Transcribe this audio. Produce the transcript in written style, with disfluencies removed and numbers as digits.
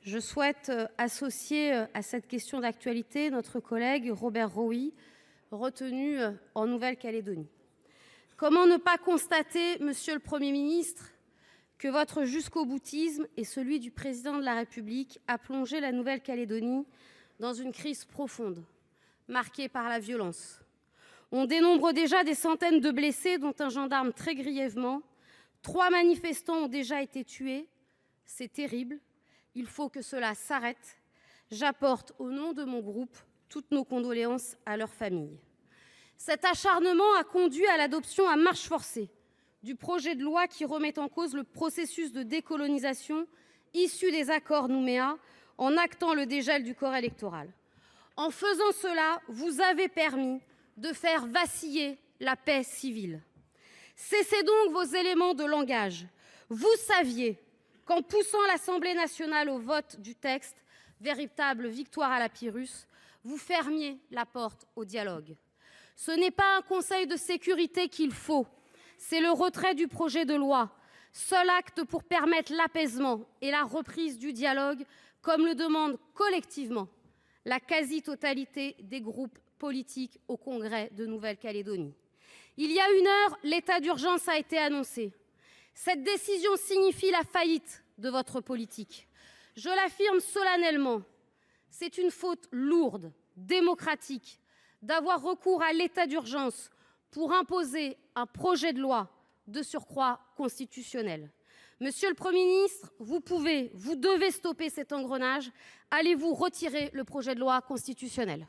Je souhaite associer à cette question d'actualité notre collègue Robert Wienie, retenu en Nouvelle Calédonie. Comment ne pas constater, monsieur le Premier ministre, que votre jusqu'au boutisme et celui du Président de la République a plongé la Nouvelle Calédonie dans une crise profonde, marquée par la violence. On dénombre déjà des centaines de blessés, dont un gendarme très grièvement. 3 manifestants ont déjà été tués. C'est terrible. Il faut que cela s'arrête. J'apporte, au nom de mon groupe, toutes nos condoléances à leurs familles. Cet acharnement a conduit à l'adoption à marche forcée du projet de loi qui remet en cause le processus de décolonisation issu des accords Nouméa en actant le dégel du corps électoral. En faisant cela, vous avez permis de faire vaciller la paix civile. Cessez donc vos éléments de langage. Vous saviez qu'en poussant l'Assemblée nationale au vote du texte, véritable victoire à la Pyrrhus, vous fermiez la porte au dialogue. Ce n'est pas un Conseil de sécurité qu'il faut, c'est le retrait du projet de loi, seul acte pour permettre l'apaisement et la reprise du dialogue, comme le demande collectivement la quasi-totalité des groupes politiques au Congrès de Nouvelle-Calédonie. Il y a 1 heure, l'état d'urgence a été annoncé. Cette décision signifie la faillite de votre politique. Je l'affirme solennellement, c'est une faute lourde, démocratique, d'avoir recours à l'état d'urgence pour imposer un projet de loi de surcroît constitutionnel. Monsieur le Premier ministre, vous devez stopper cet engrenage. Allez-vous retirer le projet de loi constitutionnel ?